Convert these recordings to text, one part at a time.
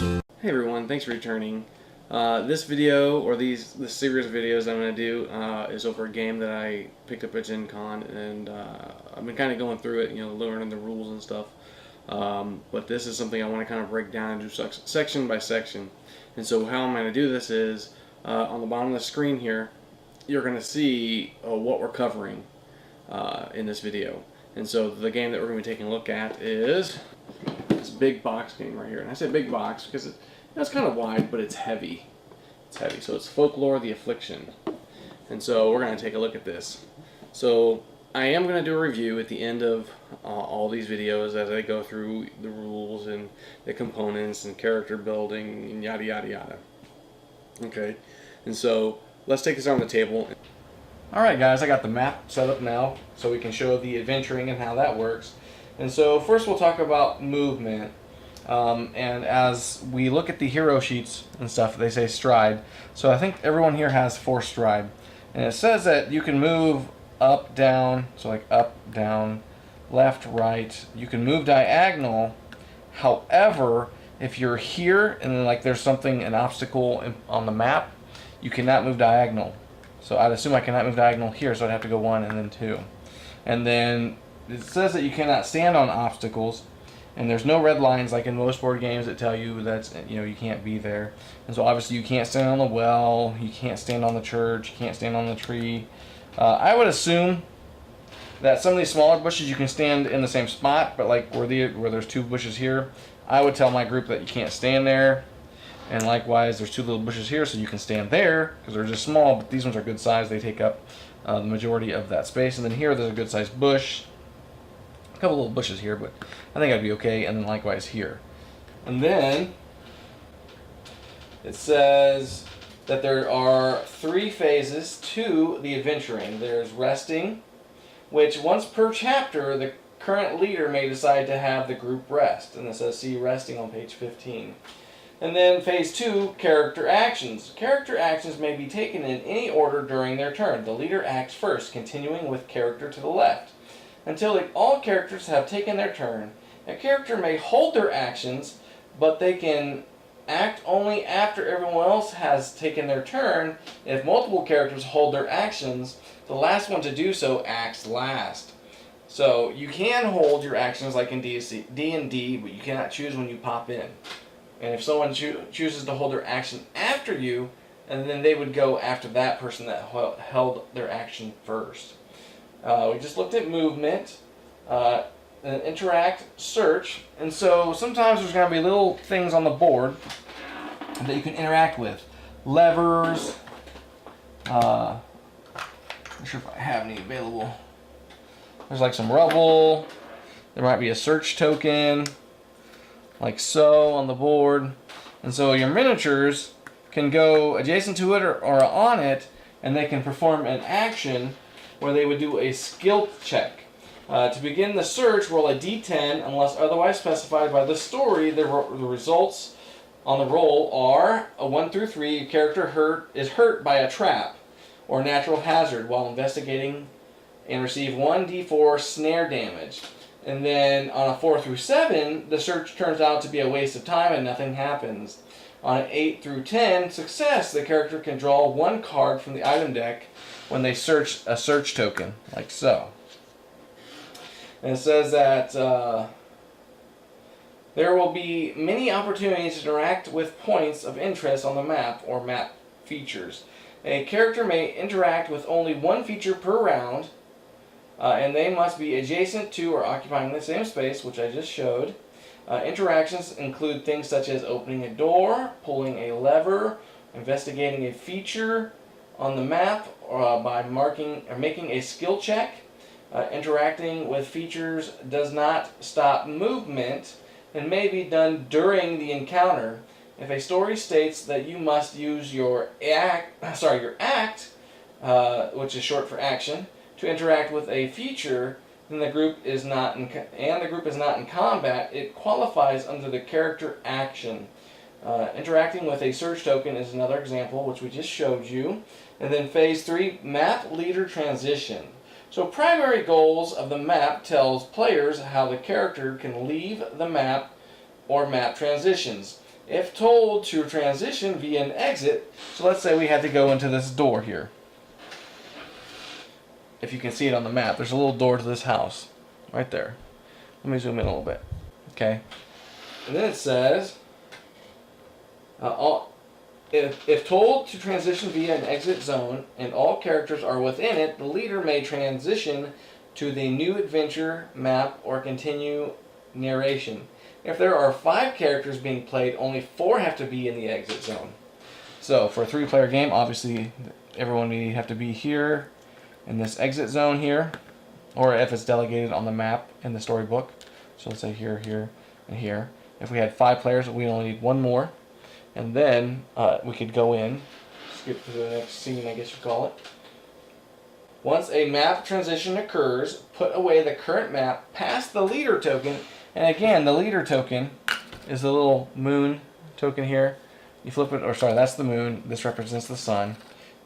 Hey everyone, thanks for returning. This video, or this series of videos I'm going to do, is over a game that I picked up at Gen Con, and I've been kind of going through it, learning the rules and stuff. But this is something I want to kind of break down and do section by section. And so how I'm going to do this is, on the bottom of the screen here, you're going to see what we're covering in this video. And so the game that we're going to be taking a look at is this big box game right here. And I say big box because it's kind of wide, but it's heavy. It's heavy. So it's Folklore, the Affliction. And so we're going to take a look at this. So I am going to do a review at the end of all these videos as I go through the rules and the components and character building and yada yada yada. Okay, and so let's take this on the table. Alright guys, I got the map set up now so we can show the adventuring and how that works. And so first we'll talk about movement. And as we look at the hero sheets and stuff, they say stride. So I think everyone here has 4 stride. And it says that you can move up, down, so like up, down, left, right. You can move diagonal. However, if you're here and then like there's something, an obstacle on the map, you cannot move diagonal. So I'd assume I cannot move diagonal here, so I'd have to go 1 and then 2. And then it says that you cannot stand on obstacles, and there's no red lines like in most board games that tell you that's, you can't be there. And so obviously you can't stand on the well, you can't stand on the church, you can't stand on the tree. I would assume that some of these smaller bushes you can stand in the same spot, but like where there's 2 bushes here, I would tell my group that you can't stand there. And likewise, there's 2 little bushes here, so you can stand there because they're just small, but these ones are good size. They take up the majority of that space. And then here, there's a good sized bush. A couple little bushes here, but I think I'd be okay. And then likewise here. And then it says that there are 3 phases to the adventuring. There's resting, which once per chapter, the current leader may decide to have the group rest. And it says see resting on page 15. And then phase 2, character actions. Character actions may be taken in any order during their turn. The leader acts first, continuing with character to the left. Until all characters have taken their turn, a character may hold their actions, but they can act only after everyone else has taken their turn. If multiple characters hold their actions, the last one to do so acts last. So you can hold your actions like in D&D, but you cannot choose when you pop in. And if someone chooses to hold their action after you, and then they would go after that person that held their action first. We just looked at movement, and interact, search, and so sometimes there's going to be little things on the board that you can interact with. Levers, not sure if I have any available. There's like some rubble, there might be a search token, like so on the board. And so your miniatures can go adjacent to it or on it, and they can perform an action where they would do a skill check. To begin the search, roll a d10 unless otherwise specified by the story. The results on the roll are a 1 through 3. Your character is hurt by a trap or natural hazard while investigating and receive 1d4 snare damage. And then on a 4 through 7, the search turns out to be a waste of time and nothing happens. On an 8 through 10, success, the character can draw 1 card from the item deck when they search a search token, like so. And it says that there will be many opportunities to interact with points of interest on the map or map features. A character may interact with only 1 feature per round, and they must be adjacent to or occupying the same space, which I just showed. Interactions include things such as opening a door, pulling a lever, investigating a feature on the map, or by marking or making a skill check. Interacting with features does not stop movement and may be done during the encounter. If a story states that you must use your act, which is short for action, to interact with a feature, then the group is not in combat, it qualifies under the character action. Interacting with a search token is another example, which we just showed you. And then phase 3, map leader transition. So primary goals of the map tells players how the character can leave the map or map transitions. If told to transition via an exit, so let's say we had to go into this door here. If you can see it on the map, there's a little door to this house right there. Let me zoom in a little bit. Okay. And then it says, if told to transition via an exit zone and all characters are within it, the leader may transition to the new adventure map or continue narration. If there are 5 characters being played, only 4 have to be in the exit zone. So for a 3-player game, obviously everyone would have to be here in this exit zone here, or if it's delegated on the map in the storybook. So let's say here, here, and here. If we had 5 players, we only need 1 more. And then we could go in, skip to the next scene, I guess you call it. Once a map transition occurs, put away the current map past the leader token. And again, the leader token is the little moon token here. You flip it, or sorry, that's the moon. This represents the sun.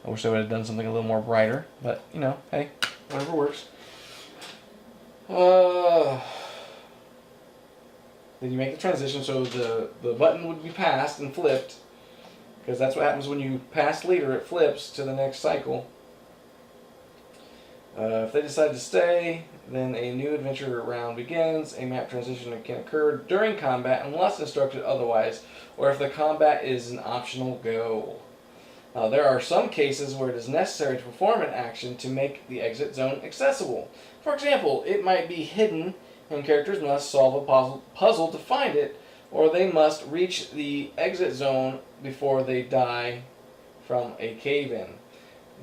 I wish I would have done something a little more brighter, but you know, hey, whatever works. Then you make the transition so the button would be passed and flipped, because that's what happens when you pass leader, it flips to the next cycle. If they decide to stay, then a new adventure round begins. A map transition can occur during combat unless instructed otherwise, or if the combat is an optional goal. There are some cases where it is necessary to perform an action to make the exit zone accessible. For example, it might be hidden and characters must solve a puzzle to find it, or they must reach the exit zone before they die from a cave-in.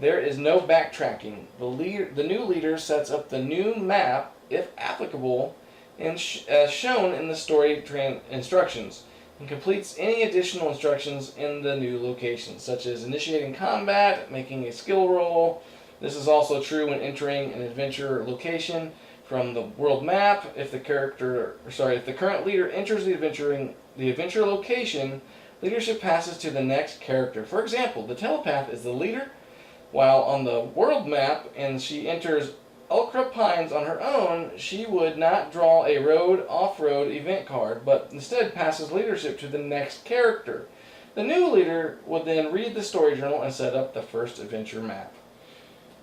There is no backtracking. The new leader sets up the new map, if applicable, as shown in the story instructions, and completes any additional instructions in the new location, such as initiating combat, making a skill roll. This is also true when entering an adventure location from the world map. If the current leader enters the adventure location, leadership passes to the next character. For example, the telepath is the leader, while on the world map, and she enters Ulcra Pines on her own, she would not draw a off-road event card, but instead passes leadership to the next character. The new leader would then read the story journal and set up the first adventure map.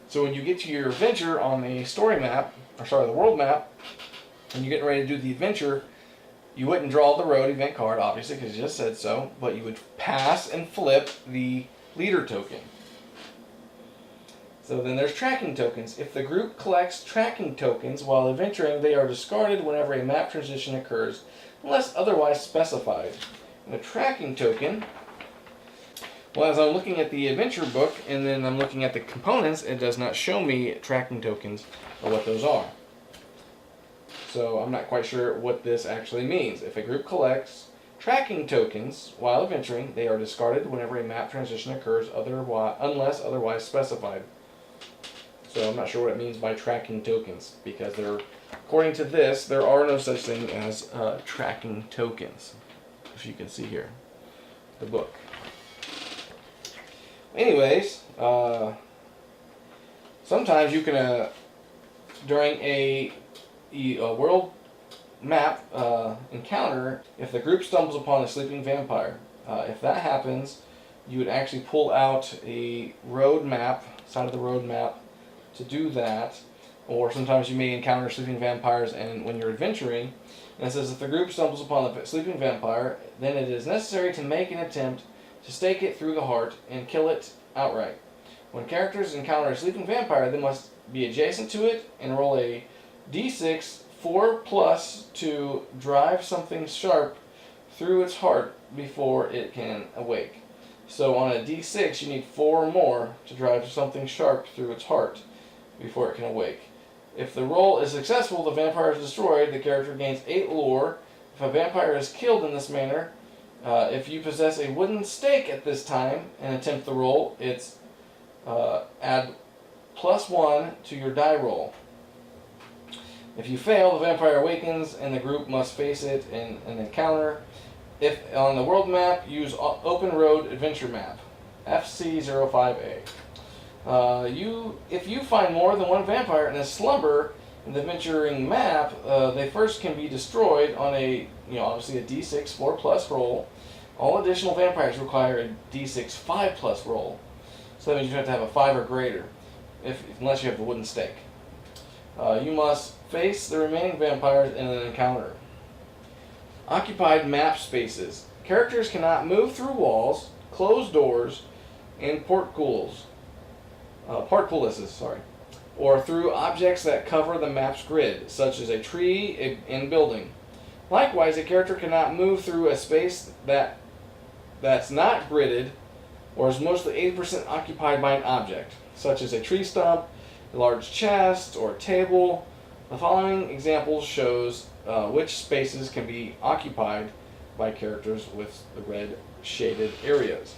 So when you get to your adventure on the the world map, and you're getting ready to do the adventure, you wouldn't draw the road event card, obviously, because you just said so, but you would pass and flip the leader token. So then there's tracking tokens. If the group collects tracking tokens while adventuring, they are discarded whenever a map transition occurs, unless otherwise specified. And a tracking token, well, as I'm looking at the adventure book and then I'm looking at the components, it does not show me tracking tokens or what those are. So I'm not quite sure what this actually means. If a group collects tracking tokens while adventuring, they are discarded whenever a map transition occurs, unless otherwise specified. So I'm not sure what it means by tracking tokens, because according to this, there are no such thing as tracking tokens, if you can see here, the book. Anyways, sometimes you can, during a world map encounter, if the group stumbles upon a sleeping vampire, if that happens, you would actually pull out a road map, side of the road map, to do that. Or sometimes you may encounter sleeping vampires and when you're adventuring, and it says if the group stumbles upon the sleeping vampire, then it is necessary to make an attempt to stake it through the heart and kill it outright. When characters encounter a sleeping vampire, they must be adjacent to it and roll a d6 4+ to drive something sharp through its heart before it can awake. So on a d6, you need 4 more to drive something sharp through its heart before it can awake. If the roll is successful, the vampire is destroyed. The character gains 8 lore. If a vampire is killed in this manner, if you possess a wooden stake at this time and attempt the roll, it's add +1 to your die roll. If you fail, the vampire awakens and the group must face it in an encounter. If on the world map, use Open Road Adventure Map, FC05A. If you find more than one vampire in a slumber in the adventuring map, they first can be destroyed on a, obviously a d6 4+ roll. All additional vampires require a d6 5+ roll. So that means you have to have a 5 or greater, unless you have the wooden stake. You must face the remaining vampires in an encounter. Occupied map spaces. Characters cannot move through walls, close doors, and portcullises, or through objects that cover the map's grid, such as a tree and building. Likewise, a character cannot move through a space that's not gridded or is mostly 80% occupied by an object, such as a tree stump, a large chest, or a table. The following examples shows which spaces can be occupied by characters with the red shaded areas.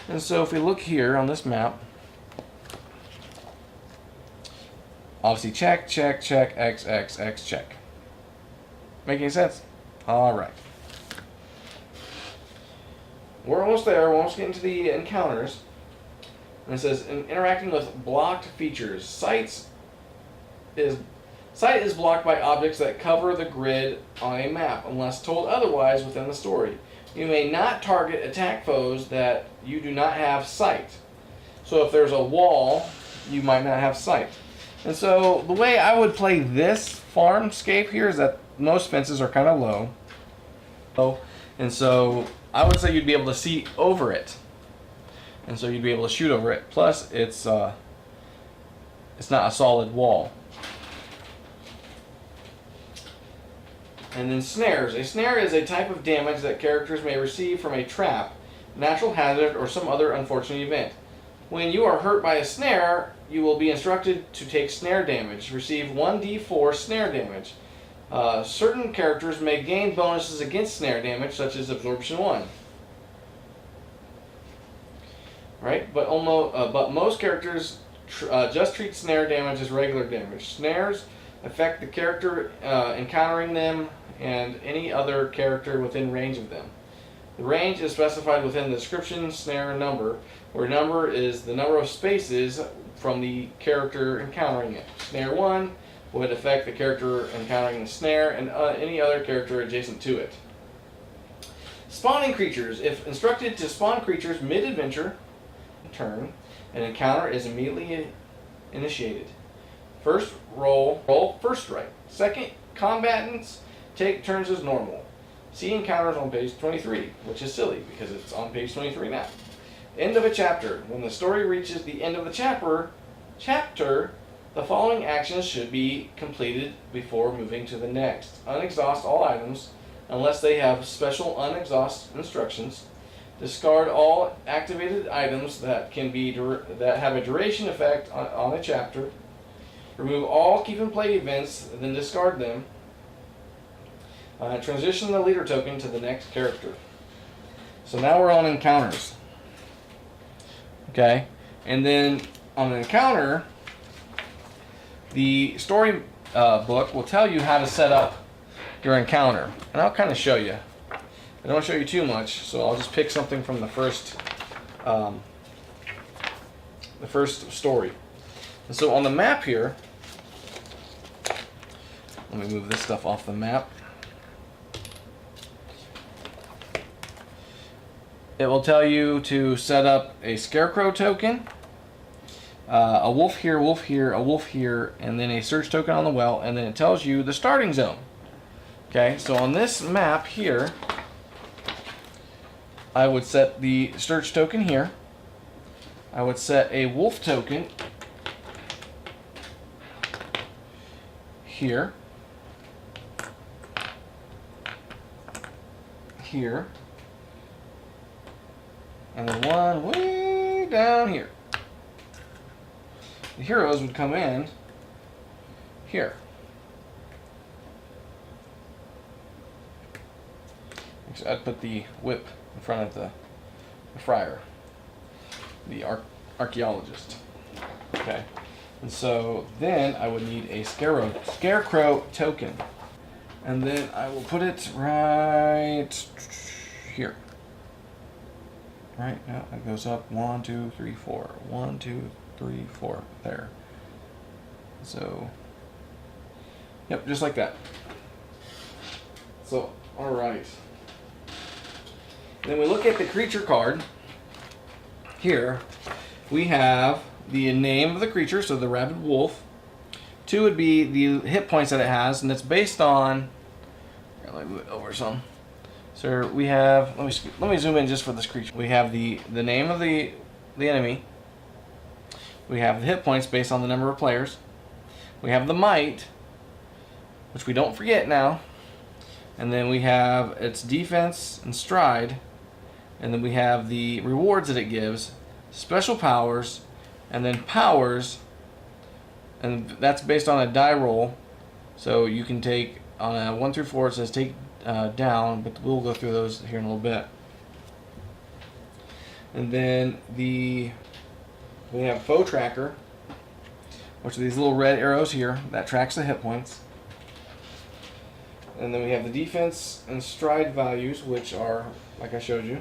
And so if we look here on this map, obviously check, check, check, X, X, X, check. Making sense? Alright. We're almost there. We're almost getting to the encounters. And it says, interacting with blocked features. Sight is blocked by objects that cover the grid on a map, unless told otherwise within the story. You may not target attack foes that you do not have sight. So if there's a wall, you might not have sight. And so the way I would play this farmscape here is that most fences are kind of low. And so I would say you'd be able to see over it. And so you'd be able to shoot over it. Plus, it's not a solid wall. And then snares. A snare is a type of damage that characters may receive from a trap, natural hazard, or some other unfortunate event. When you are hurt by a snare, you will be instructed to take snare damage. Receive 1d4 snare damage. Certain characters may gain bonuses against snare damage, such as Absorption 1. Right? But most characters just treat snare damage as regular damage. Snares affect the character encountering them and any other character within range of them. The range is specified within the description snare number, where number is the number of spaces from the character encountering it. Snare 1 would affect the character encountering the snare and any other character adjacent to it. Spawning creatures. If instructed to spawn creatures mid-adventure turn, an encounter is immediately initiated. First roll first strike. Second, combatants take turns as normal. See encounters on page 23, which is silly because it's on page 23 now. End of a chapter. When the story reaches the end of the chapter, the following actions should be completed before moving to the next. Unexhaust all items unless they have special unexhaust instructions. Discard all activated items that have a duration effect on a chapter. Remove all keep and play events, then discard them. Transition the leader token to the next character. So now we're on encounters. Okay, and then on an encounter, the story book will tell you how to set up your encounter, and I'll kind of show you. I don't want to show you too much, so I'll just pick something from the first story. And so on the map here, let me move this stuff off the map. It will tell you to set up a scarecrow token, a wolf here, a wolf here, and then a search token on the well, and then it tells you the starting zone. Okay, so on this map here, I would set the search token here. I would set a wolf token here, here, and then one way down here. The heroes would come in here. Actually, I'd put the whip in front of the friar, the archaeologist. Okay, and so then I would need a scarecrow token, and then I will put it right here. Right now it goes up 1, 2, 3, 4. 1, 2, 3, 4. There. So, yep, just like that. So, all right. Then we look at the creature card. Here, we have the name of the creature, so the rabid wolf. 2 would be the hit points that it has, and it's based on. Here, let me move it over some. So we have. Let me zoom in just for this creature. We have the name of the enemy. We have the hit points based on the number of players. We have the might, which we don't forget now. And then we have its defense and stride. And then we have the rewards that it gives, special powers, and then powers. And that's based on a die roll. So you can take, on a 1 through 4, it says take down, but we'll go through those here in a little bit. And then we have foe tracker, which are these little red arrows here that tracks the hit points. And then we have the defense and stride values, which are like I showed you.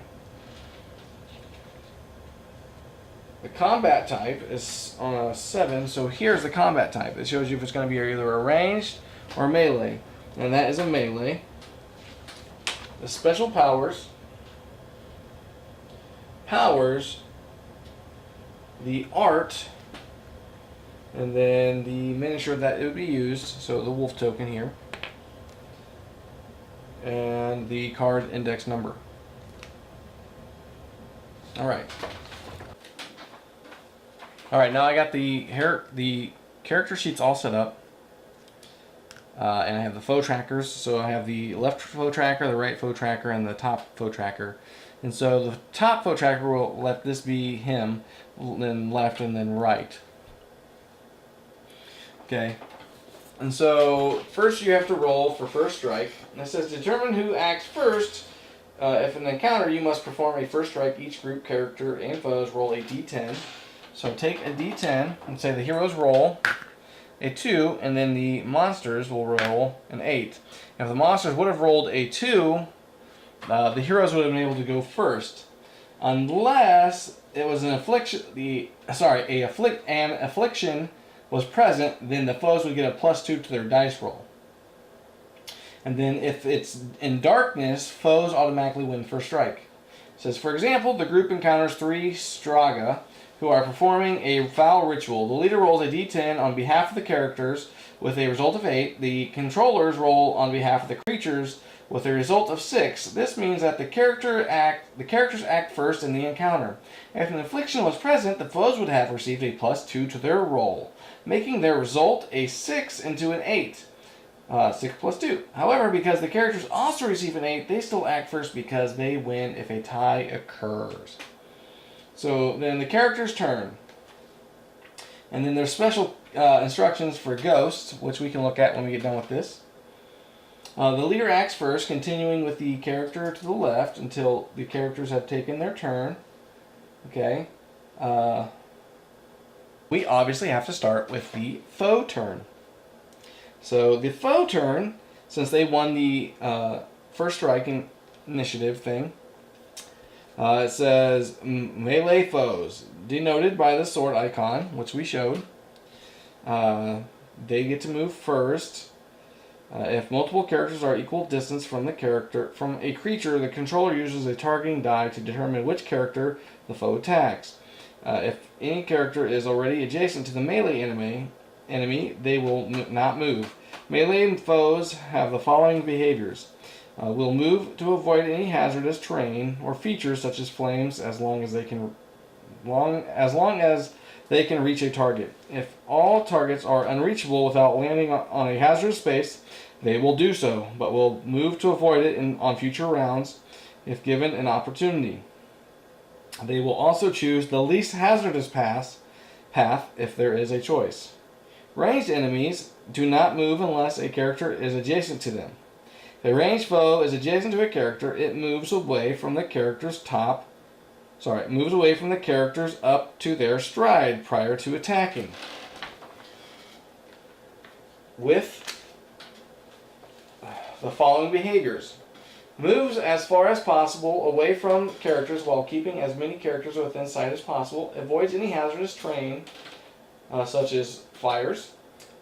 The combat type is on a 7, so here's the combat type. It shows you if it's going to be either a ranged or melee, and that is a melee. The special powers, the art, and then the miniature that it would be used, so the wolf token here, and the card index number. Alright, now I got the character sheets all set up, and I have the foe trackers, so I have the left foe tracker, the right foe tracker, and the top foe tracker. And so the top foe tracker will let this be him, then left, and then right. Okay. And so first you have to roll for first strike. And it says determine who acts first. If an encounter, you must perform a first strike. Each group character and foes roll a d10. So take a d10 and say the heroes roll a 2, and then the monsters will roll an 8. If the monsters would have rolled a 2, the heroes would have been able to go first, unless it was an affliction. An affliction was present, then the foes would get a +2 to their dice roll. And then if it's in darkness, foes automatically win first strike. It says, for example, the group encounters 3 Straga who are performing a foul ritual. The leader rolls a d10 on behalf of the characters with a result of 8. The controllers roll on behalf of the creatures with a result of 6. This means that the characters act first in the encounter. If an affliction was present, the foes would have received a +2 to their roll, making their result a 6 into an 8. 6 plus 2. However, because the characters also receive an 8, they still act first because they win if a tie occurs. So then the character's turn. And then there's special instructions for ghosts, which we can look at when we get done with this. The leader acts first, continuing with the character to the left until the characters have taken their turn. Okay. We obviously have to start with the foe turn. So the foe turn, since they won the first striking initiative thing, it says melee foes, denoted by the sword icon, which we showed. They get to move first. If multiple characters are equal distance from a creature, the controller uses a targeting die to determine which character the foe attacks. If any character is already adjacent to the melee enemy, they will not move. Melee foes have the following behaviors. Will move to avoid any hazardous terrain or features such as flames as long as they can reach a target. If all targets are unreachable without landing on a hazardous space, they will do so, but will move to avoid it on future rounds if given an opportunity. They will also choose the least hazardous path if there is a choice. Ranged enemies do not move unless a character is adjacent to them. If a ranged foe is adjacent to a character, it moves away from the character's up to their stride prior to attacking. With the following behaviors. Moves as far as possible away from characters while keeping as many characters within sight as possible. Avoids any hazardous terrain such as fires.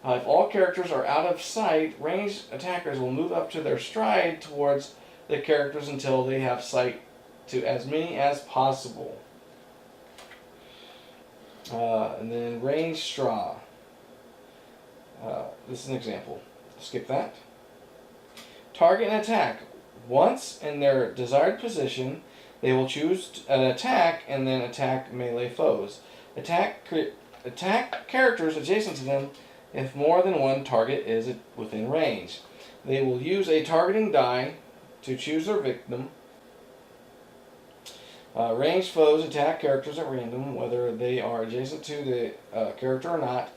If all characters are out of sight, ranged attackers will move up to their stride towards the characters until they have sight to as many as possible. And then range straw. This is an example. Skip that. Target and attack. Once in their desired position, they will choose an attack and then attack melee foes. Attack characters adjacent to them if more than one target is within range. They will use a targeting die to choose their victim. Ranged foes attack characters at random, whether they are adjacent to the character or not.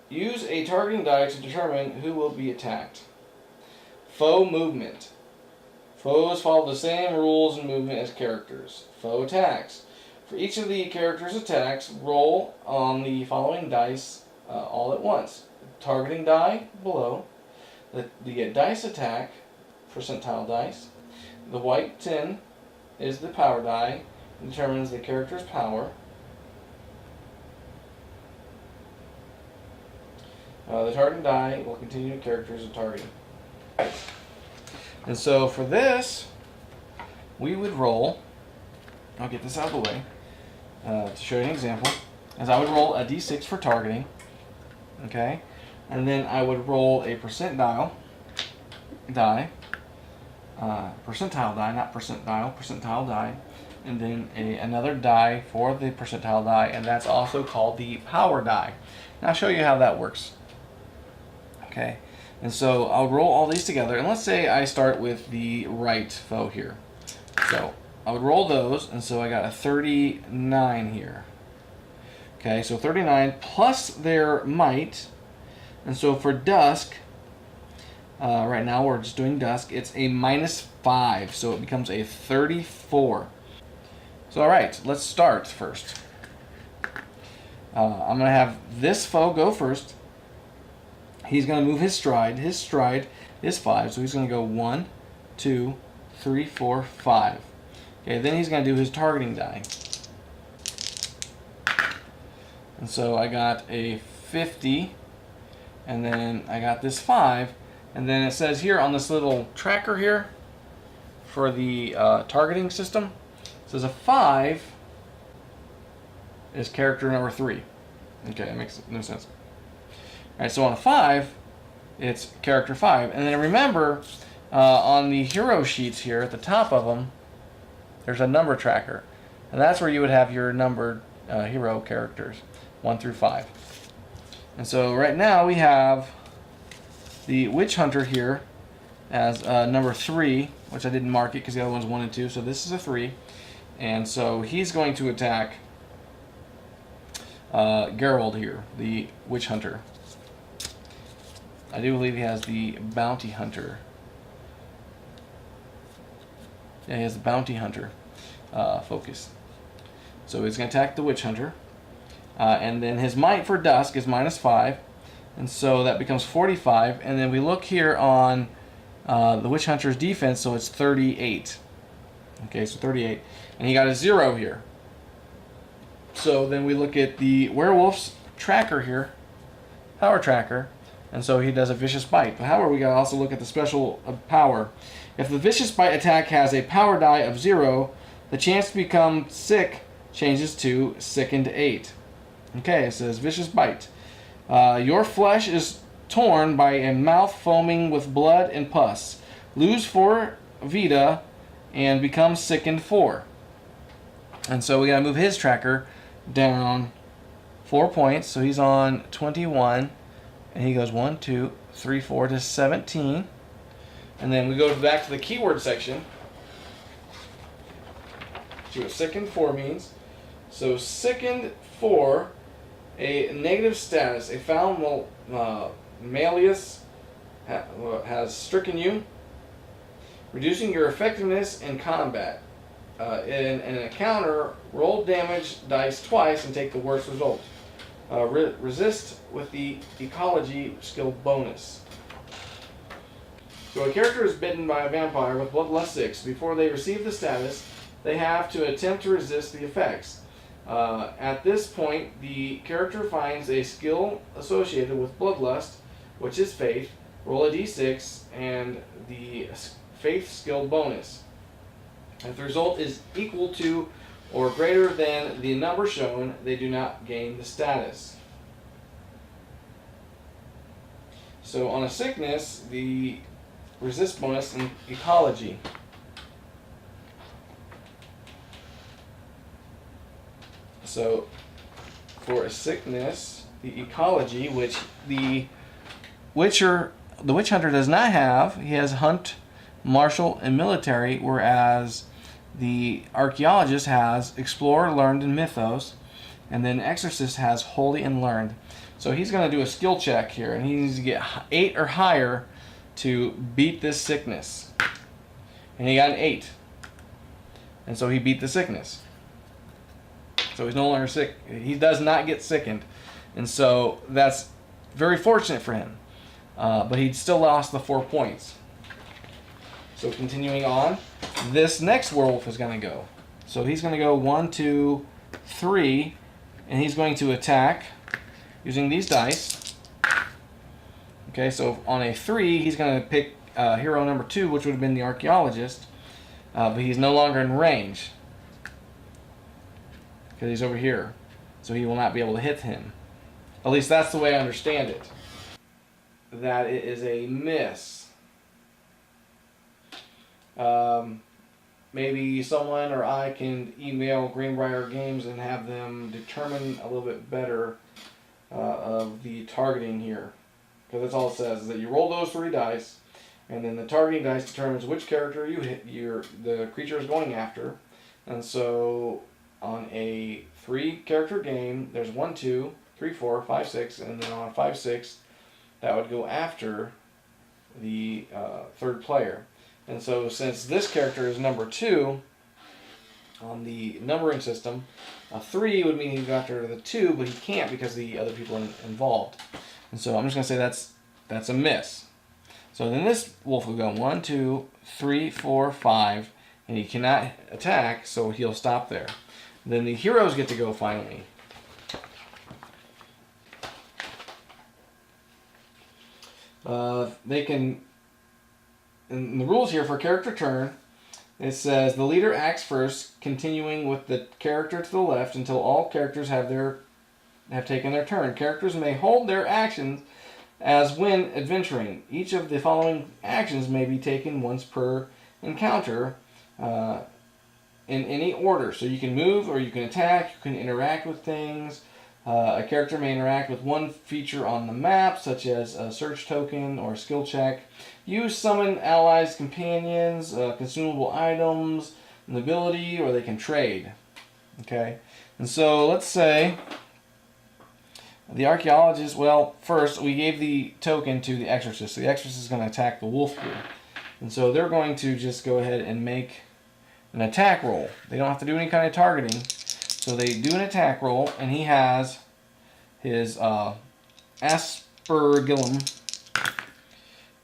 Use a targeting die to determine who will be attacked. Foe movement. Foes follow the same rules and movement as characters. Foe attacks. For each of the characters' attacks, roll on the following dice all at once. Targeting die below. The dice attack, percentile dice. The white 10 is the power die. It determines the character's power. The targeting die will continue characters of targeting. And so for this, we would roll, I'll get this out of the way to show you an example, as I would roll a d6 for targeting, okay, and then I would roll a percentile die, percentile die, not percentile, percentile die, and then another die for the percentile die, and that's also called the power die. And I'll show you how that works. Okay, and so I'll roll all these together, and let's say I start with the right foe here. So I would roll those, and so I got a 39 here. Okay, so 39 plus their might, and so for dusk, right now we're just doing dusk, it's a -5, so it becomes a 34. So alright, let's start first. I'm going to have this foe go first. He's going to move his stride. His stride is 5, so he's going to go 1, 2, 3, 4, 5. Okay, then he's going to do his targeting die. And so I got a 50, and then I got this 5, and then it says here on this little tracker here for the targeting system, it says a 5 is character number 3. Okay, that makes no sense. Alright, so on a 5, it's character 5. And then remember, on the hero sheets here at the top of them, there's a number tracker. And that's where you would have your numbered hero characters, 1 through 5. And so right now we have the Witch Hunter here as number 3, which I didn't mark it because the other one's 1 and 2. So this is a 3. And so he's going to attack Geralt here, the Witch Hunter. I do believe he has the Bounty Hunter. Yeah, he has the Bounty Hunter focus. So he's going to attack the Witch Hunter. And then his might for dusk is -5. And so that becomes 45. And then we look here on the Witch Hunter's defense, so it's 38. Okay, so 38. And he got a 0 here. So then we look at the werewolf's tracker here, power tracker, and so he does a vicious bite. But however, we gotta also look at the special power. If the vicious bite attack has a power die of 0, the chance to become sick changes to sickened 8. Okay, it says vicious bite. Your flesh is torn by a mouth foaming with blood and pus. Lose 4 vita and become sickened 4. And so we gotta move his tracker down 4 points, so he's on 21, and he goes 1, 2, 3, 4 to 17. And then we go back to the keyword section. See what sickened 4 means. So sickened 4, a negative status, a foul malleus has stricken you, reducing your effectiveness in combat. In an encounter, roll damage dice twice and take the worst result. Resist with the ecology skill bonus. So a character is bitten by a vampire with Bloodlust 6. Before they receive the status, they have to attempt to resist the effects. At this point, the character finds a skill associated with Bloodlust, which is Faith. Roll a d6 and the Faith skill bonus. If the result is equal to or greater than the number shown, they do not gain the status. So on a sickness, the resist bonus and ecology. So for a sickness, the ecology, which the witch hunter does not have, he has hunt, martial, and military, whereas the archaeologist has explore, learned, and mythos, and then exorcist has holy and learned. So he's going to do a skill check here, and he needs to get 8 or higher to beat this sickness. And he got an 8. And so he beat the sickness. So he's no longer sick. He does not get sickened. And so that's very fortunate for him. But he still lost the 4 points. So continuing on, this next werewolf is going to go. So he's going to go 1, 2, 3, and he's going to attack using these dice. Okay, so on a 3, he's going to pick hero number 2, which would have been the archaeologist, but he's no longer in range because he's over here, so he will not be able to hit him. At least that's the way I understand it. That it is a miss. Maybe someone or I can email Greenbrier Games and have them determine a little bit better of the targeting here. Because that's all it says, is that you roll those 3 dice, and then the targeting dice determines which character you hit, the creature is going after. And so on a 3-character game, there's 1, 2, 3, 4, 5, 6, and then on 5, 6, that would go after the 3rd player. And so since this character is number 2 on the numbering system, a 3 would mean he'd go after the 2, but he can't because the other people are involved. And so I'm just going to say that's a miss. So then this wolf will go 1, 2, 3, 4, 5, and he cannot attack, so he'll stop there. Then the heroes get to go finally. They can, in the rules here for character turn, it says the leader acts first, continuing with the character to the left until all characters have taken their turn. Characters may hold their actions as when adventuring. Each of the following actions may be taken once per encounter in any order. So you can move or you can attack, you can interact with things. A character may interact with one feature on the map, such as a search token or a skill check. Use summon allies, companions, consumable items, an ability, or they can trade. Okay, and so let's say the archaeologist, well, first we gave the token to the exorcist. So the exorcist is going to attack the wolf crew. And so they're going to just go ahead and make an attack roll. They don't have to do any kind of targeting. So they do an attack roll, and he has his Aspergillum,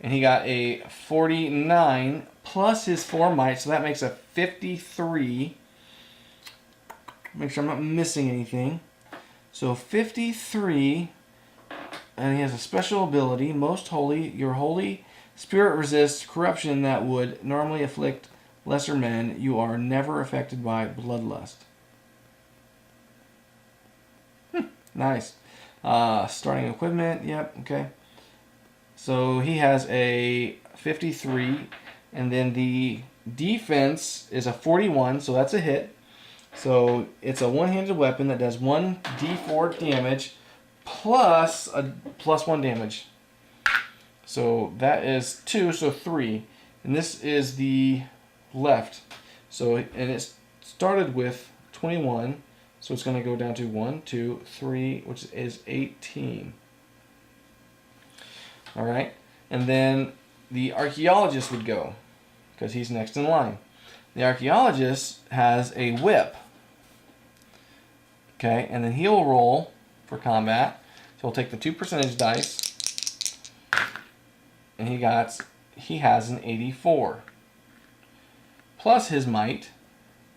and he got a 49 plus his 4 might, so that makes a 53. Make sure I'm not missing anything. So 53, and he has a special ability, Most Holy. Your holy spirit resists corruption that would normally afflict lesser men. You are never affected by bloodlust. Nice. Starting equipment, yep, okay. So he has a 53, and then the defense is a 41, so that's a hit. So it's a one-handed weapon that does 1d4 damage plus a +1 damage. So that is 2, so 3. And this is the left. So, and it started with 21. So it's going to go down to 1, 2, 3, which is 18. All right. And then the archaeologist would go, because he's next in line. The archaeologist has a whip. Okay, and then he'll roll for combat. So he'll take the 2 percentage dice, and he has an 84. Plus his might,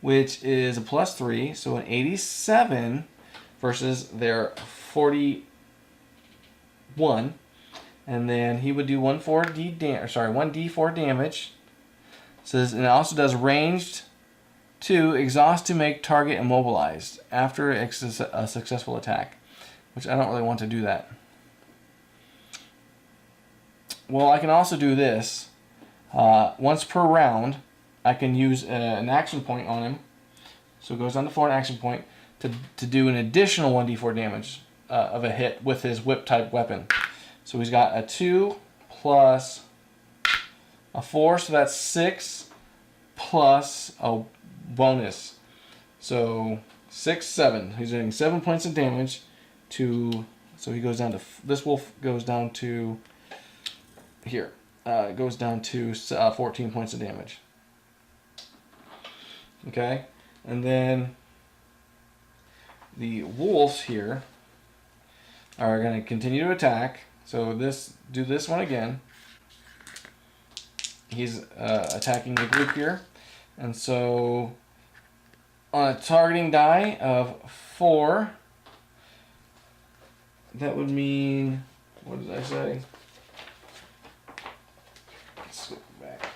which is a +3, so an 87 versus their 41. And then he would do 1d4 damage. It says, and it also does ranged 2, exhaust to make target immobilized after a successful attack, which I don't really want to do that. Well, I can also do this. Once per round, I can use an action point on him. So it goes down to 4 an action point to do an additional 1d4 damage of a hit with his whip type weapon. So he's got a 2 plus a 4, so that's 6 plus a bonus. So 6, 7. He's doing 7 points of damage to. So he goes down to. This wolf goes down to. Here. It goes down to 14 points of damage. Okay? And then the wolves here are going to continue to attack. So do this one again. He's attacking the group here. And so on a targeting die of 4, that would mean, what did I say? Let's go back.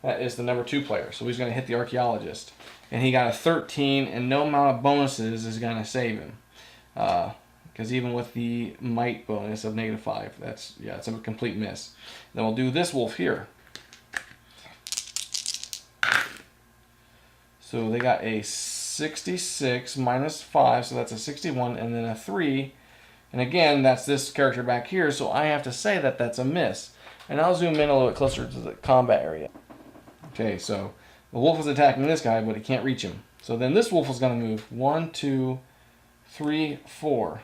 That is the number 2 player. So he's going to hit the archaeologist. And he got a 13, and no amount of bonuses is going to save him. Because even with the might bonus of -5, it's a complete miss. Then we'll do this wolf here. So they got a 66 minus 5, so that's a 61, and then a 3. And again, that's this character back here, so I have to say that that's a miss. And I'll zoom in a little bit closer to the combat area. Okay, so the wolf is attacking this guy, but he can't reach him. So then this wolf is going to move 1, 2, 3, 4.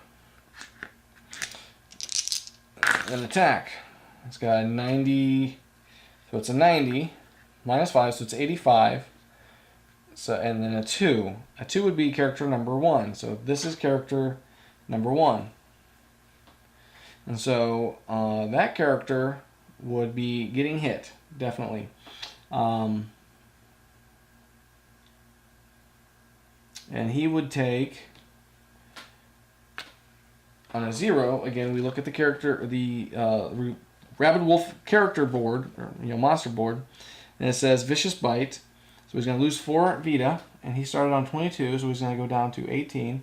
And attack. It's got a 90, so it's a 90 minus 5, so it's 85. So, and then a 2. A 2 would be character number 1. So this is character number 1. And so that character would be getting hit, definitely. And he would take, on a 0, again, we look at the character, the Rabid Wolf character board, or monster board, and it says Vicious Bite. So he's going to lose 4 Vita, and he started on 22, so he's going to go down to 18.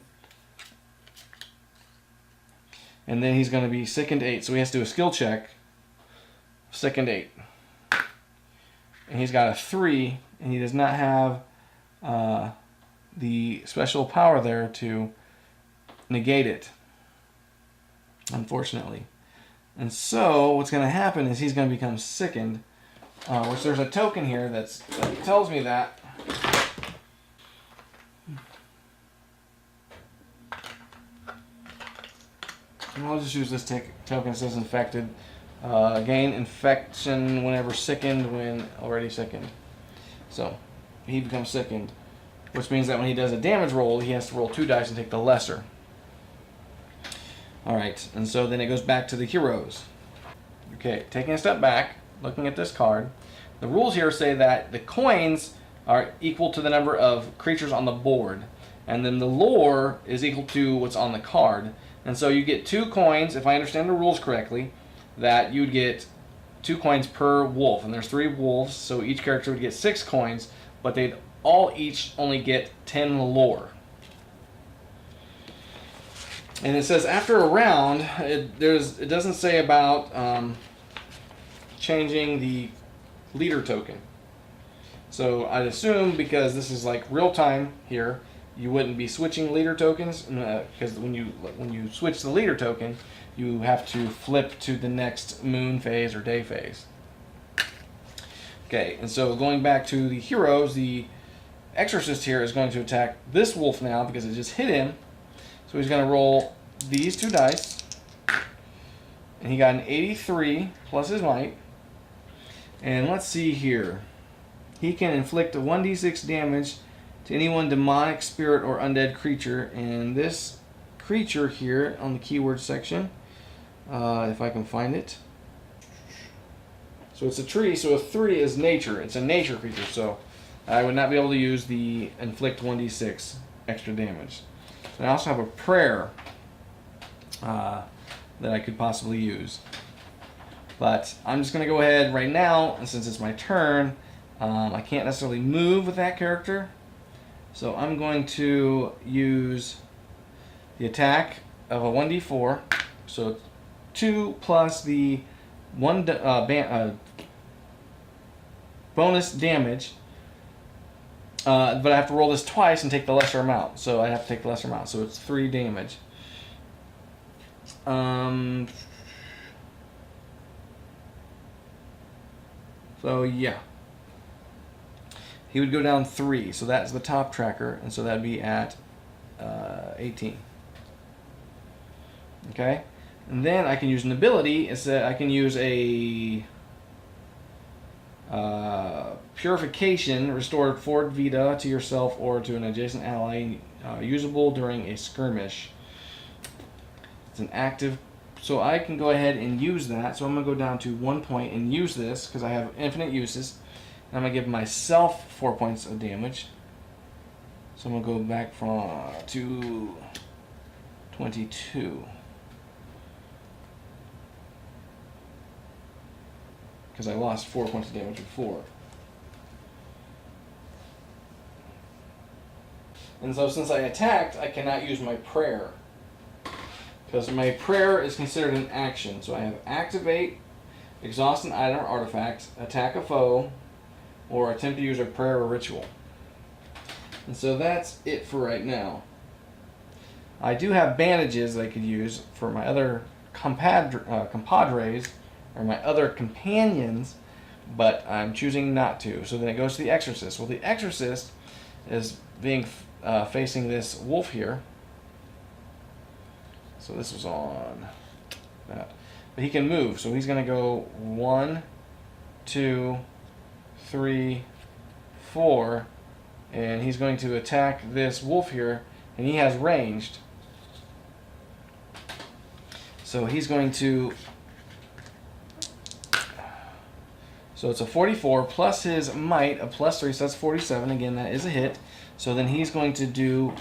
And then he's going to be sickened 8, so he has to do a skill check. Sickened 8. And he's got a 3, and he does not have the special power there to negate it, unfortunately. And so what's going to happen is he's going to become sickened, which there's a token here that tells me that. And I'll just use this token that says infected. Gain infection whenever sickened, when already sickened. So he becomes sickened, which means that when he does a damage roll, he has to roll 2 dice and take the lesser. Alright, and so then it goes back to the heroes. Okay, taking a step back, looking at this card, the rules here say that the coins are equal to the number of creatures on the board, and then the lore is equal to what's on the card. And so you get 2 coins, if I understand the rules correctly, that you'd get 2 coins per wolf, and there's 3 wolves, so each character would get 6 coins, but they'd all each only get 10 lore. And it says after a round, it doesn't say about changing the leader token. So I'd assume, because this is like real time here, you wouldn't be switching leader tokens, because when you switch the leader token, you have to flip to the next moon phase or day phase. Okay, and so going back to the heroes, the exorcist here is going to attack this wolf now because it just hit him. So he's going to roll these 2 dice, and he got an 83 plus his might. And let's see here. He can inflict a 1d6 damage to anyone demonic, spirit, or undead creature. And this creature here on the keyword section, if I can find it. So it's a tree, so a 3 is nature. It's a nature creature, so I would not be able to use the inflict 1d6 extra damage. And I also have a prayer that I could possibly use. But I'm just going to go ahead right now, and since it's my turn, I can't necessarily move with that character, so I'm going to use the attack of a 1d4. So 2 plus the bonus damage. But I have to roll this twice and take the lesser amount. So I have to take the lesser amount. So it's 3 damage. So yeah. He would go down 3. So that's the top tracker. And so that'd be at 18. Okay? And then I can use an ability. It's that I can use a Purification, restore Fort Vita to yourself or to an adjacent ally, usable during a skirmish. It's an active, so I can go ahead and use that. So I'm going to go down to 1 point and use this because I have infinite uses. And I'm going to give myself 4 points of damage. So I'm going to go back to 22. Because I lost 4 points of damage before. And so since I attacked, I cannot use my prayer. Because my prayer is considered an action. So I have activate, exhaust an item or artifact, attack a foe, or attempt to use a prayer or ritual. And so that's it for right now. I do have bandages I could use for my other compadres, or my other companions, but I'm choosing not to. So then it goes to the Exorcist. Well, the Exorcist is being facing this wolf here. So this was on that. But he can move, so he's going to go 1, 2, 3, 4, and he's going to attack this wolf here, and he has ranged. So he's going to... So it's a 44 plus his might, a plus 3, so that's 47. Again, that is a hit. So then he's going to do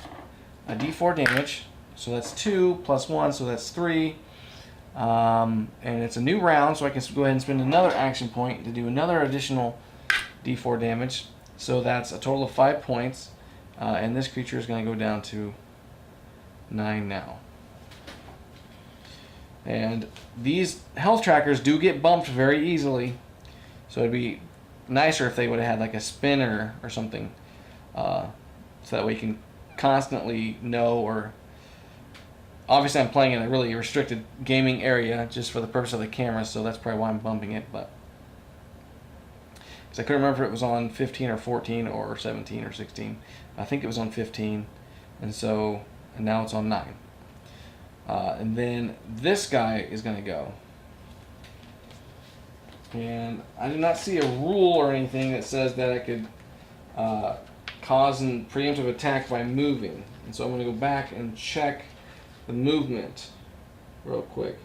a d4 damage. So that's 2 plus 1, so that's 3. And it's a new round, so I can go ahead and spend another action point to do another additional d4 damage. So that's a total of 5 points. And this creature is going to go down to 9 now. And these health trackers do get bumped very easily. So it'd be nicer if they would have had like a spinner or something, so that way you can constantly know. Or obviously I'm playing in a really restricted gaming area just for the purpose of the camera, so that's probably why I'm bumping it. But because I couldn't remember if it was on 15 or 14 or 17 or 16. I think it was on 15, and now it's on 9. And then this guy is going to go. And I do not see a rule or anything that says that I could cause a preemptive attack by moving. And so I'm going to go back and check the movement real quick.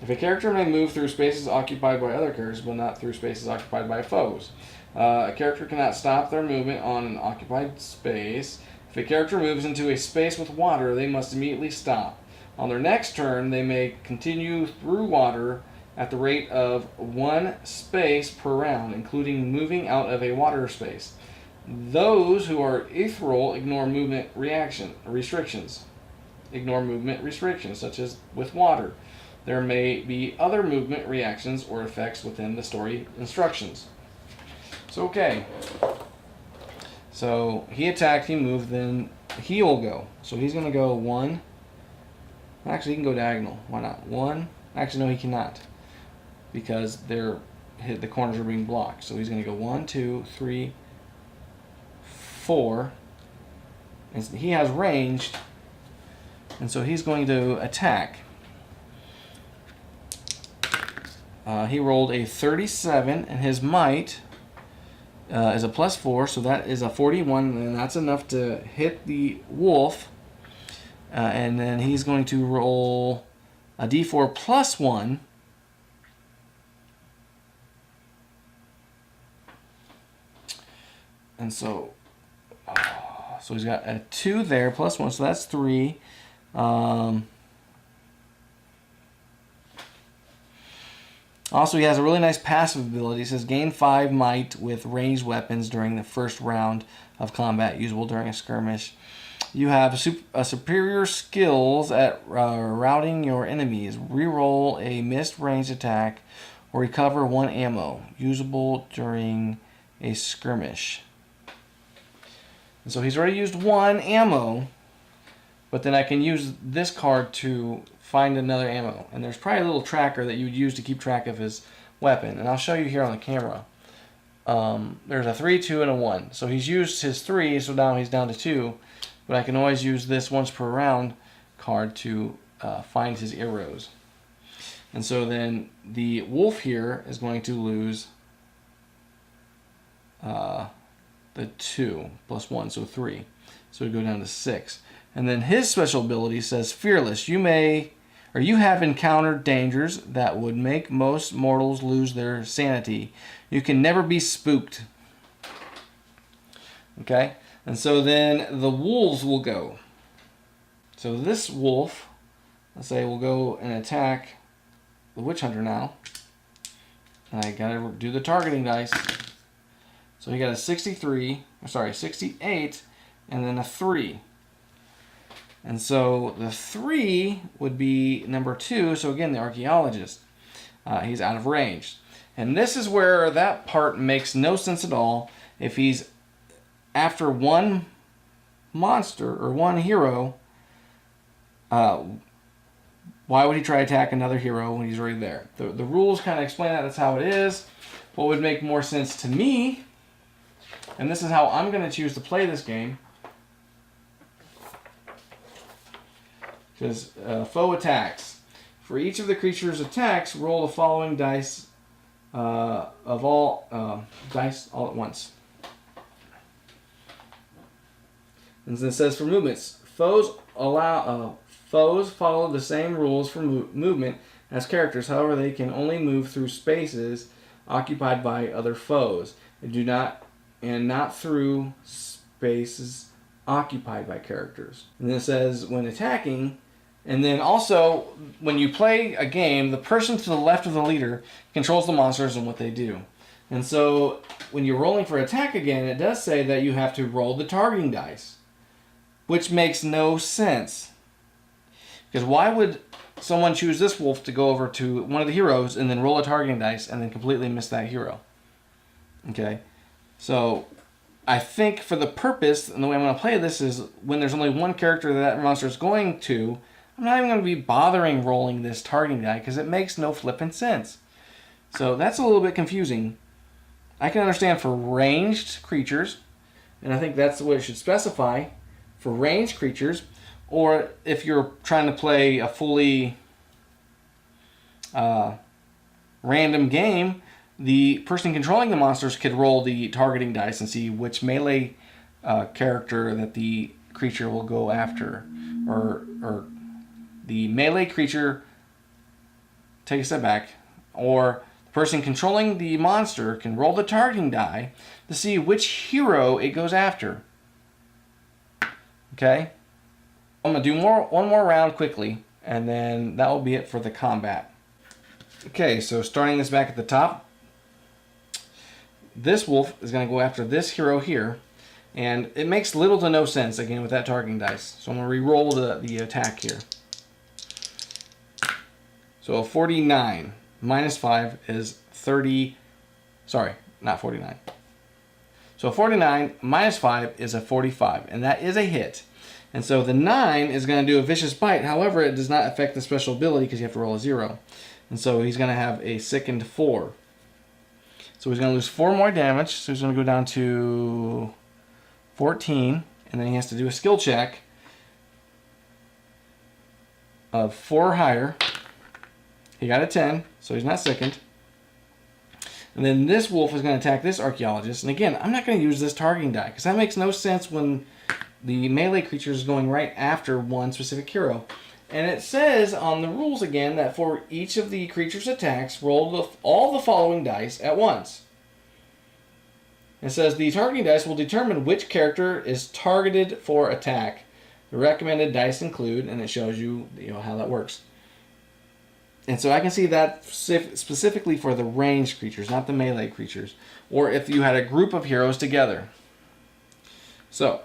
If a character may move through spaces occupied by other characters, but not through spaces occupied by foes. A character cannot stop their movement on an occupied space. If a character moves into a space with water, they must immediately stop. On their next turn, they may continue through water at the rate of 1 space per round, including moving out of a water space. Those who are ethereal ignore movement restrictions. Ignore movement restrictions, such as with water. There may be other movement reactions or effects within the story instructions. So, okay. So, he attacked, he moved, then he will go. So, he's going to go 1. Actually, he can go diagonal. Why not? 1. Actually, no, he cannot, because the corners are being blocked. So he's going to go 1, 2, 3, 4. And he has ranged, and so he's going to attack. He rolled a 37, and his might is a plus 4, so that is a 41, and that's enough to hit the wolf. And then he's going to roll a d4 plus 1. And so he's got a 2 there, plus 1, so that's 3. Also, he has a really nice passive ability. It says gain 5 might with ranged weapons during the first round of combat, usable during a skirmish. You have superior skills at routing your enemies. Reroll a missed ranged attack or recover 1 ammo, usable during a skirmish. And so he's already used 1 ammo, but then I can use this card to find another ammo. And there's probably a little tracker that you would use to keep track of his weapon. And I'll show you here on the camera. There's a 3, 2, and a 1. So he's used his 3, so now he's down to 2. But I can always use this once per round card to find his arrows. And so then the wolf here is going to lose the 2 plus 1, so 3. So we go down to 6. And then his special ability says fearless. You have encountered dangers that would make most mortals lose their sanity. You can never be spooked. Okay? And so then the wolves will go. So this wolf, let's say, will go and attack the witch hunter now. And I gotta do the targeting dice. So he got a 68, and then a 3. And so the 3 would be number 2. So again, the archaeologist. He's out of range. And this is where that part makes no sense at all. If he's after 1 monster or 1 hero, why would he try to attack another hero when he's already there? The rules kind of explain that. That's how it is. What would make more sense to me, and this is how I'm going to choose to play this game, because foe attacks. For each of the creature's attacks, roll the following dice of all dice all at once. And it says for movements, foes follow the same rules for movement as characters. However, they can only move through spaces occupied by other foes, and not through spaces occupied by characters. And then it says when attacking, and then also when you play a game, the person to the left of the leader controls the monsters and what they do. And so when you're rolling for attack again, it does say that you have to roll the targeting dice, which makes no sense. Because why would someone choose this wolf to go over to one of the heroes and then roll a targeting dice and then completely miss that hero? Okay, so I think for the purpose and the way I'm going to play this is when there's only 1 character that monster is going to, I'm not even going to be bothering rolling this targeting die because it makes no flipping sense. So that's a little bit confusing. I can understand for ranged creatures, and I think that's what it should specify for ranged creatures, or if you're trying to play a fully random game, the person controlling the monsters could roll the targeting dice and see which melee character that the creature will go after, or the melee creature, take a step back, or the person controlling the monster can roll the targeting die to see which hero it goes after. Okay? I'm going to do one more round quickly, and then that will be it for the combat. Okay, so starting this back at the top, this wolf is going to go after this hero here, and it makes little to no sense, again, with that targeting dice. So I'm going to re-roll the attack here. So a 49 minus 5 is 30, sorry, not 49. So a 49 minus 5 is a 45, and that is a hit. And so the 9 is going to do a vicious bite. However, it does not affect the special ability because you have to roll a 0. And so he's going to have a sickened 4. So he's going to lose 4 more damage. So he's going to go down to 14. And then he has to do a skill check of 4 or higher. He got a 10, so he's not sickened. And then this wolf is going to attack this archaeologist. And again, I'm not going to use this targeting die because that makes no sense when the melee creature is going right after one specific hero. And it says on the rules again that for each of the creature's attacks, roll all the following dice at once. It says the targeting dice will determine which character is targeted for attack. The recommended dice include, and it shows you, how that works. And so I can see that specifically for the ranged creatures, not the melee creatures. Or if you had a group of heroes together. So,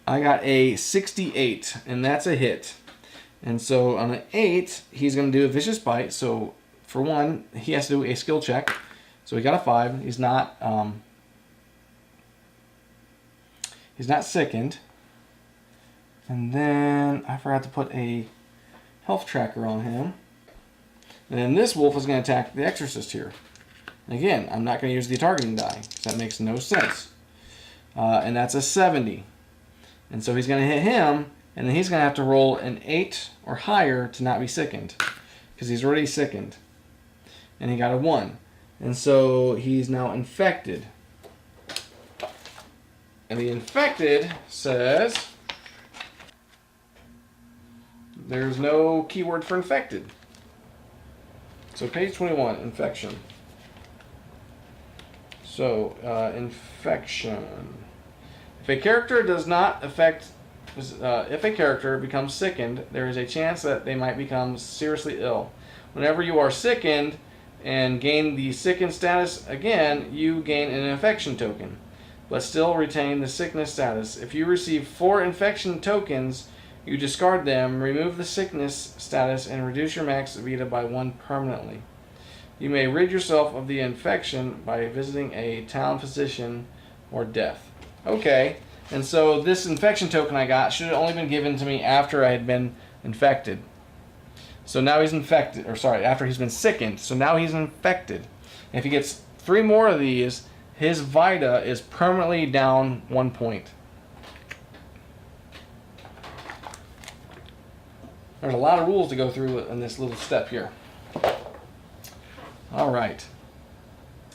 I got a 68, and that's a hit. And so on an 8, he's going to do a Vicious Bite. So for one, he has to do a skill check. So he got a 5. He's not sickened. And then I forgot to put a health tracker on him. And then this wolf is going to attack the Exorcist here. Again, I'm not going to use the targeting die, because that makes no sense. And that's a 70. And so he's going to hit him, and then he's going to have to roll an 8 or higher to not be sickened, because he's already sickened. And he got a 1. And so he's now infected. And the infected says there's no keyword for infected. So page 21, infection. So, infection. If a character does not affect, if a character becomes sickened, there is a chance that they might become seriously ill. Whenever you are sickened and gain the sickened status again, you gain an infection token, but still retain the sickness status. If you receive 4 infection tokens, you discard them, remove the sickness status, and reduce your max Vita by 1 permanently. You may rid yourself of the infection by visiting a town physician or death. Okay, and so this infection token I got should have only been given to me after I had been infected. So now he's infected, or sorry, after he's been sickened. So now he's infected. And if he gets 3 more of these, his Vita is permanently down 1 point. There's a lot of rules to go through in this little step here. Alright.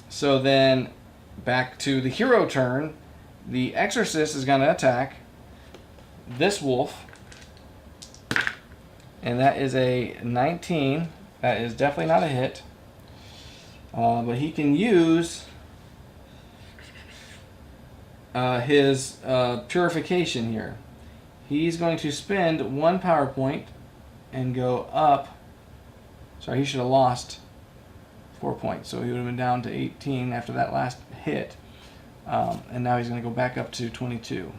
So then, back to the hero turn. The Exorcist is going to attack this wolf. And that is a 19. That is definitely not a hit. But he can use his purification here. He's going to spend 1 power point and go up. Sorry, he should have lost 4 points. So he would have been down to 18 after that last hit. And now he's going to go back up to 22.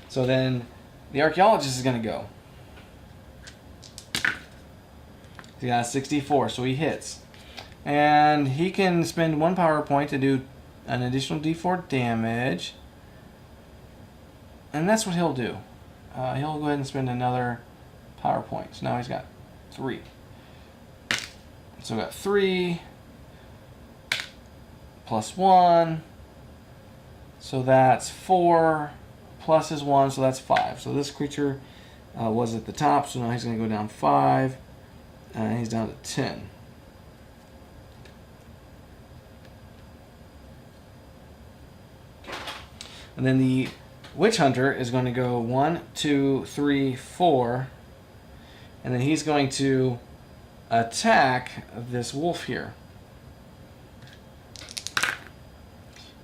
So then the archaeologist is going to go. He got a 64, so he hits. And he can spend 1 power point to do an additional d4 damage. And that's what he'll do. He'll go ahead and spend another power point. So now he's got 3. So we got 3 plus 1. So that's 4 plus his 1, so that's 5. So this creature was at the top, so now he's going to go down 5. And he's down to 10. And then the Witch Hunter is going to go 1, 2, 3, 4. And then he's going to attack this wolf here.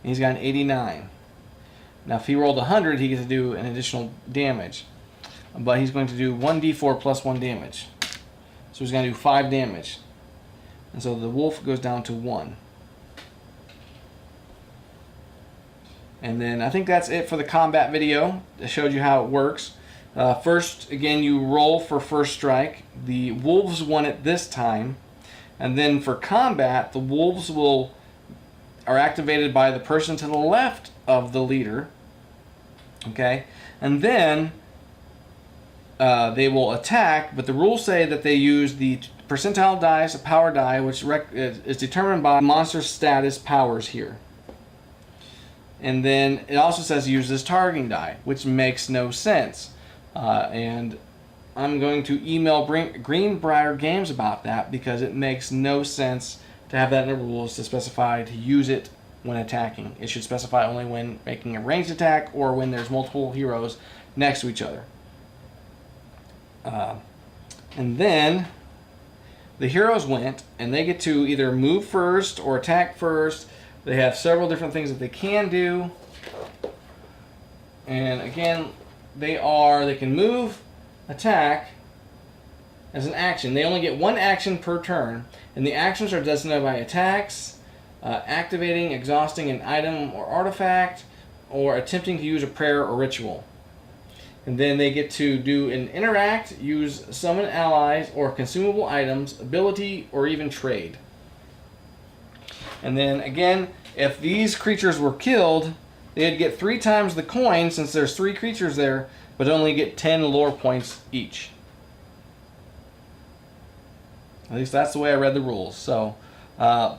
He's got an 89. Now if he rolled 100, he gets to do an additional damage. But he's going to do 1d4 plus 1 damage. So he's going to do 5 damage. And so the wolf goes down to 1. And then I think that's it for the combat video. I showed you how it works. First, again, you roll for first strike. The wolves won it this time. And then for combat, the wolves are activated by the person to the left of the leader. Okay? And then they will attack, but the rules say that they use the percentile dice, a power die, which is determined by monster status powers here. And then it also says use this targeting die, which makes no sense. And I'm going to email Greenbrier Games about that because it makes no sense to have that in the rules to specify to use it when attacking. It should specify only when making a ranged attack or when there's multiple heroes next to each other. And then the heroes went, and they get to either move first or attack first. They have several different things that they can do. And again, they can move, attack, as an action. They only get one action per turn, and the actions are designated by attacks, activating, exhausting an item or artifact, or attempting to use a prayer or ritual. And then they get to do an interact, use summon allies or consumable items, ability, or even trade. And then again, if these creatures were killed, they'd get 3 times the coin since there's 3 creatures there, but only get 10 lore points each. At least that's the way I read the rules. So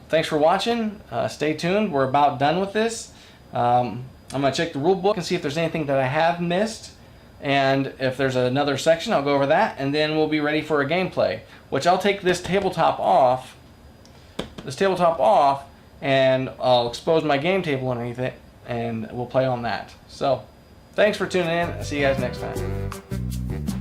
thanks for watching. Stay tuned. We're about done with this. I'm going to check the rule book and see if there's anything that I have missed. And if there's another section, I'll go over that. And then we'll be ready for a gameplay, which I'll take this tabletop off. And I'll expose my game table underneath it, and we'll play on that. So, thanks for tuning in. I'll see you guys next time.